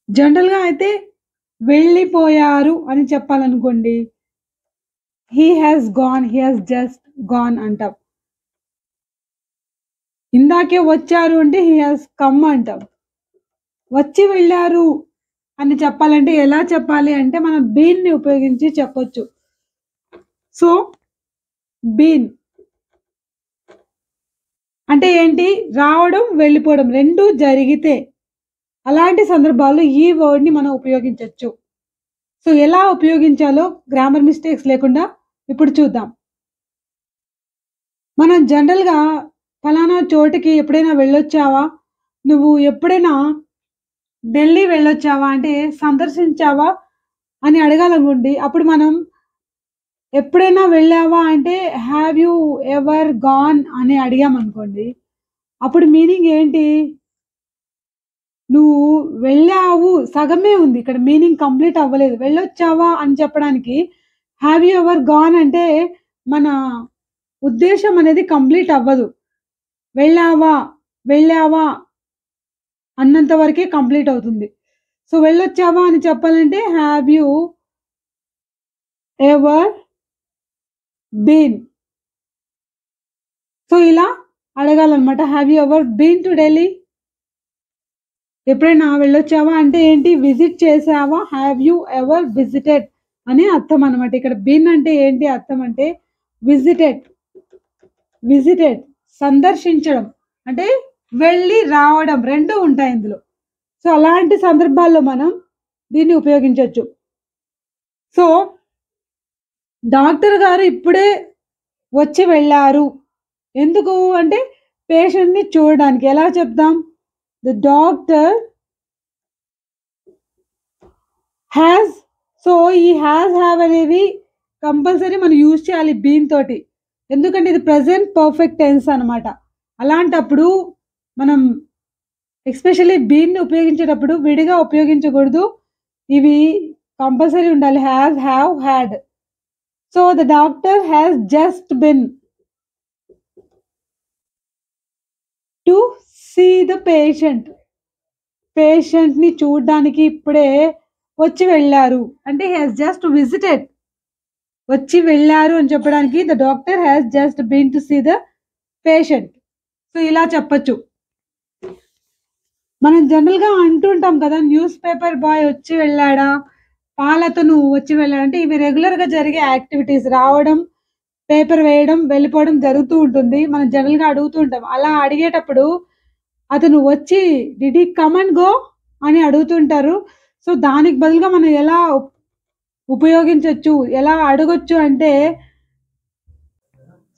జనరల్‌గా అయితే వెళ్ళిపోయారు అని చెప్పాలనుకోండి. He has gone, he has just gone అంటాం. ఇందాకే వచ్చారు అంటే హి హాస్ కమ్ అంటాం. వచ్చి వెళ్లారు అని చెప్పాలంటే ఎలా చెప్పాలి అంటే మనం బీన్‌ని ఉపయోగించి చెప్పొచ్చు. సో, బీన్ అంటే ఏంటి? రావడం, వెళ్ళిపోవడం 2 జరిగితే అలాంటి సందర్భాల్లో ఈ వర్డ్‌ని మనం ఉపయోగించొచ్చు. సో, ఎలా ఉపయోగించాలో గ్రామర్ మిస్టేక్స్ లేకుండా ఇప్పుడు చూద్దాం. మనం జనరల్‌గా పలానా చోటికి ఎప్పుడైనా వెళ్ళొచ్చావా? నువ్వు ఎప్పుడైనా ఢిల్లీ వెళ్ళొచ్చావా? అంటే సందర్శించావా? అని అడగాలనుకోండి. అప్పుడు మనం ఎప్పుడైనా వెళ్ళావా? అంటే హావ్ యూ ఎవర్ గాన్ అని అడిగామనుకోండి. అప్పుడు మీనింగ్ ఏంటి? నువ్వు వెళ్ళావు సగమే ఉంది. ఇక్కడ మీనింగ్ కంప్లీట్ అవ్వలేదు. వెళ్ళొచ్చావా అని చెప్పడానికి హావ్ యూ ఎవర్ గాన్ అంటే మన ఉద్దేశ్యం అనేది కంప్లీట్ అవ్వదు. వెళ్ళావా? వెళ్ళావా? అన్నంత వరకే కంప్లీట్ అవుతుంది. సో, వెళ్ళొచ్చావా అని చెప్పాలంటే have you ever been. So, ఇలా అడగాలన్నమాట. Have you ever been to Delhi? ఎప్పుడైనా వెళ్ళొచ్చావా అంటే ఏంటి? విజిట్ చేశావా? హావ్ యూ ఎవర్ విజిటెడ్ అని అర్థం అన్నమాట. ఇక్కడ బీన్ అంటే ఏంటి అర్థం అంటే విజిటెడ్, విజిటెడ్ సందర్శించడం. అంటే వెళ్ళి రావడం 2 ఉంటాయి ఇందులో. సో, అలాంటి సందర్భాల్లో మనం దీన్ని ఉపయోగించొచ్చు. సో, డాక్టర్ గారు ఇప్పుడే వచ్చి వెళ్లారు. ఎందుకు అంటే పేషెంట్‌ని చూడడానికి. ఎలా చెప్దాం? ద డాక్టర్ హాస్ సో, ఈ హావ్ అనేవి కంపల్సరీ మనం యూజ్ చేయాలి బీన్ తోటి. ఎందుకంటే ఇది ప్రెజెంట్ పర్ఫెక్ట్ టెన్స్ అనమాట. అలాంటప్పుడు మనం ఎస్పెషల్లీ బీన్‌ని ఉపయోగించేటప్పుడు విడిగా ఉపయోగించకూడదు. ఇవి కంపల్సరీ ఉండాలి. Has, have, had. So, the doctor has just been to see the patient. పేషెంట్‌ని చూడ్డానికి ఇప్పుడే వచ్చి వెళ్లారు. అంటే హి హాస్ జస్ట్ విజిటెడ్. వచ్చి వెళ్లారు అని చెప్పడానికి the doctor has just been to see the patient. So, ఇలా చెప్పొచ్చు. మనం జనరల్‌గా అంటుంటాం కదా! న్యూస్ పేపర్ బాయ్ వచ్చి వెళ్ళాడా? పాలతను వచ్చి వెళ్ళాడా? అంటే ఇవి రెగ్యులర్‌గా జరిగే యాక్టివిటీస్. రావడం, పేపర్ వేయడం, వెళ్ళిపోవడం జరుగుతూ ఉంటుంది. మనం జనరల్‌గా అడుగుతూ ఉంటాం. అలా అడిగేటప్పుడు అతను వచ్చి did he come and go అని అడుగుతుంటారు. సో, దానికి బదులుగా మనం ఎలా ఉపయోగించొచ్చు, ఎలా అడగొచ్చు అంటే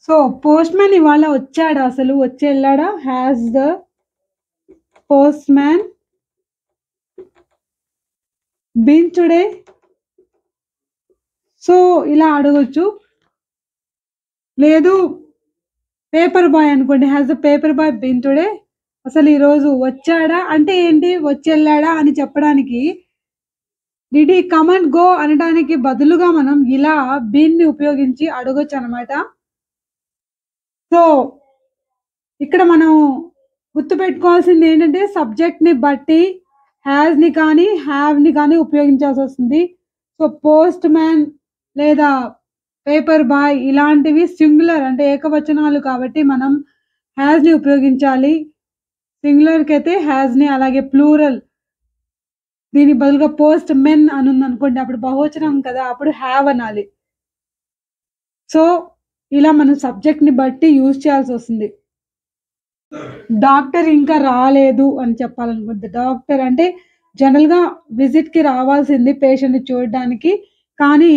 సో, పోస్ట్‌మ్యాన్ ఇవాళ వచ్చాడా అసలు? వచ్చెళ్ళాడా? Has the postman been today? So, ఇలా అడగొచ్చు. లేదు పేపర్ బాయ్ అనుకోండి. Has the paper boy been today? అసలు ఈరోజు వచ్చాడా? అంటే ఏంటి? వచ్చెళ్ళాడా అని చెప్పడానికి did he come and go అనడానికి బదులుగా మనం ఇలా బీన్‌ని ఉపయోగించి అడగొచ్చనమాట. సో, ఇక్కడ మనం గుర్తుపెట్టుకోవాల్సిందేంటంటే సబ్జెక్ట్‌ని బట్టి హాస్‌ని కానీ, హావ్‌ని కానీ ఉపయోగించాల్సొస్తుంది. సో, పోస్ట్ మ్యాన్ లేదా పేపర్ బాయ్ ఇలాంటివి సింగులర్ అంటే ఏకవచనాలు కాబట్టి మనం హాస్‌ని ఉపయోగించాలి. సింగులర్‌కైతే హాస్‌ని అలాగే ప్లూరల్ దీనికి బదులుగా పోస్ట్ మెన్ అనుందనుకోండి అప్పుడు బహువచనం కదా! అప్పుడు హావ్ అనాలి. సో, ఇలా మనం సబ్జెక్ట్‌ని బట్టి యూజ్ చేయాల్సొస్తుంది. డాక్టర్ ఇంకా రాలేదు అని చెప్పాలనుకుంటే డాక్టర్ అంటే జనరల్‌గా విజిట్‌కి రావాల్సింది పేషెంట్‌ని చూడడానికి. కానీ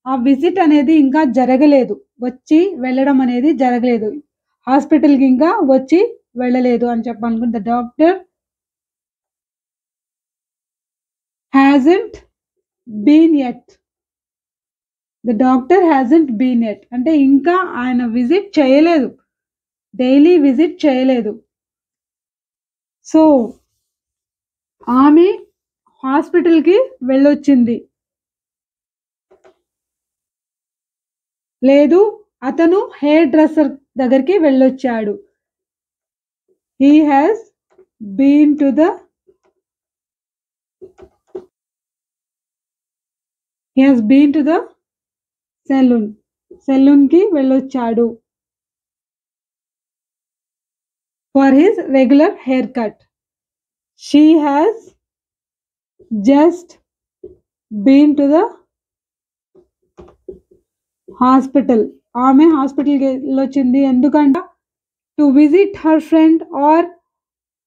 ఆ విజిట్ అనేది ఇంకా జరగలేదు. వచ్చి వెళ్ళడం అనేది జరగలేదు. హాస్పిటల్‌కి ఇంకా వచ్చి వెళ్ళలేదు అని చెప్పాలనుకుంటే the doctor hasn't been yet. The doctor hasn't been yet. అంటే ఇంకా ఆయన విజిట్ చేయలేదు. డైలీ విజిట్ చేయలేదు. సో, ఆమె హాస్పిటల్‌కి వెళ్ళొచ్చింది. లేదు అతను హెయిర్ డ్రెస్సర్ దగ్గరికి వెళ్ళొచ్చాడు. He has been to the he has been to the salon కి వెళ్ళొచ్చాడు for his regular haircut. She has just been to the hospital. ఆమె హాస్పిటల్కి వెళ్ళొచ్చింది ఎందుకంట to visit her friend or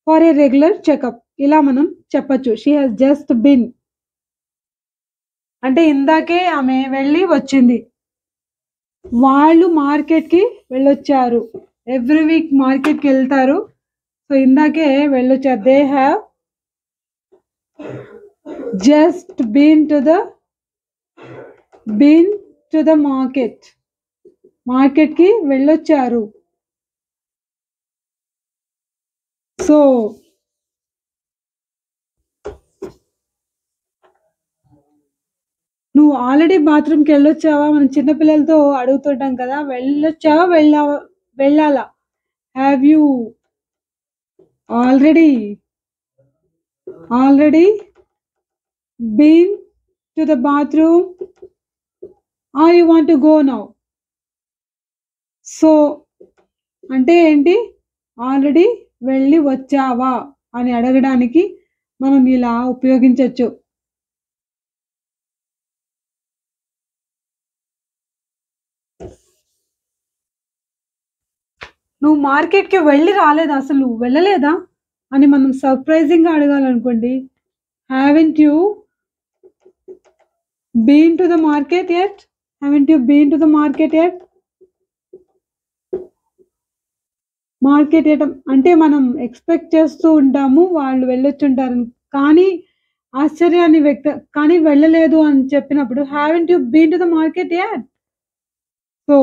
for a regular checkup. ఇలా మనం చెప్పచ్చు. She has just bin అంటే ఇందాకే ఆమె వెళ్ళి వచ్చింది. వాళ్ళు మార్కెట్కి వెళ్ళొచ్చారు. ఎవ్రీ వీక్ మార్కెట్కి వెళ్తారు. సో ఇందాకే వెళ్ళొచ్చారు. They have just been to the మార్కెట్కి వెళ్ళొచ్చారు. సో నువ్వు ఆల్రెడీ బాత్రూమ్కి వెళ్ళొచ్చావా? మనం చిన్నపిల్లలతో అడుగుతుంటాం కదా, వెళ్ళొచ్చావా వెళ్ళాలా? Have you already been to the bathroom or you want to go now? So అంటే ఏంటి? ఆల్రెడీ వెళ్ళి వచ్చావా అని అడగడానికి మనం ఇలా ఉపయోగించవచ్చు. నువ్వు మార్కెట్కి వెళ్ళి రాలేదా, అసలు వెళ్ళలేదా అని మనం సర్ప్రైజింగ్గా అడగాలనుకోండి. Haven't you been to the market yet? Market వేయటం అంటే మనం ఎక్స్పెక్ట్ చేస్తూ ఉంటాము వాళ్ళు వెళ్ళొచ్చుంటారని, కానీ ఆశ్చర్యాన్ని కానీ వెళ్ళలేదు అని చెప్పినప్పుడు haven't you been to the market yet? So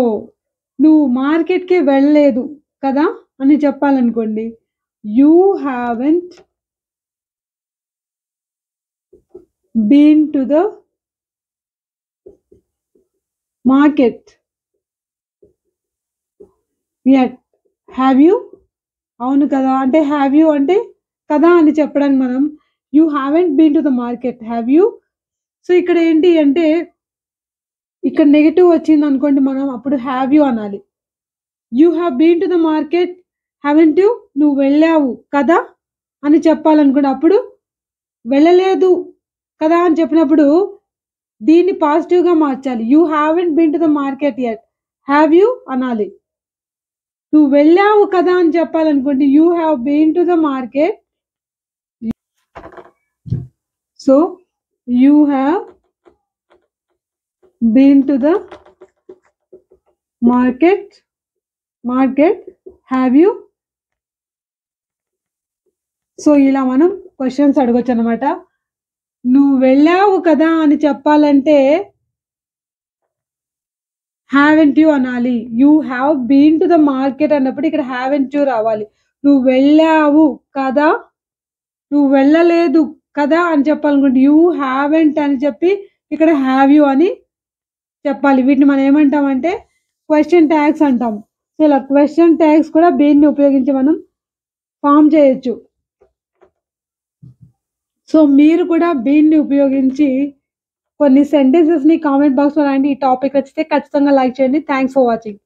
నువ్వు మార్కెట్కి వెళ్ళలేదు కదా అని చెప్పాలనుకోండి. You haven't been to the market yet. Have you అవును కదా అంటే హ్యావ్ యూ అంటే కదా అని చెప్పడానికి మనం you haven't been to the market, have you. So ఇక్కడ ఏంటి అంటే ఇక్కడ నెగిటివ్ వచ్చింది అనుకోండి, మనం అప్పుడు హ్యావ్ యూ అనాలి. You have been to the market haven't you, నువ్వు వెళ్ళావు కదా అని చెప్పాలనుకోండి, అప్పుడు వెళ్ళలేదు కదా అని చెప్పినప్పుడు దీన్ని పాజిటివ్గా మార్చాలి. You haven't been to the market yet, have you అనాలి. నువ్వు వెళ్ళావు కదా అని చెప్పాలనుకోండి, you have been to the market. So you have been to the market have you. So ఇలా మనం క్వశ్చన్స్ అడగొచ్చు అనమాట. నువ్వు వెళ్ళావు కదా అని చెప్పాలంటే హ్యావెంట్ యూ అనాలి. You have been to the market అన్నప్పుడు ఇక్కడ హ్యావెంట్ యూ రావాలి. నువ్వు వెళ్ళావు కదా, నువ్వు వెళ్ళలేదు కదా అని చెప్పాలనుకుంటే యూ హ్యావెంట్ అని చెప్పి ఇక్కడ హ్యావ్ యూ అని చెప్పాలి. వీటిని మనం ఏమంటామంటే క్వశ్చన్ ట్యాగ్స్ అంటాం. సో ఇలా క్వశ్చన్ ట్యాగ్స్ కూడా బీన్ని ఉపయోగించి మనం ఫామ్ చేయొచ్చు. సో మీరు కూడా బీన్ని ఉపయోగించి కొన్ని సెంటెన్సెస్ని కామెంట్ బాక్స్లో రాయండి. ఈ టాపిక్ నచ్చితే ఖచ్చితంగా లైక్ చేయండి. Thanks for watching.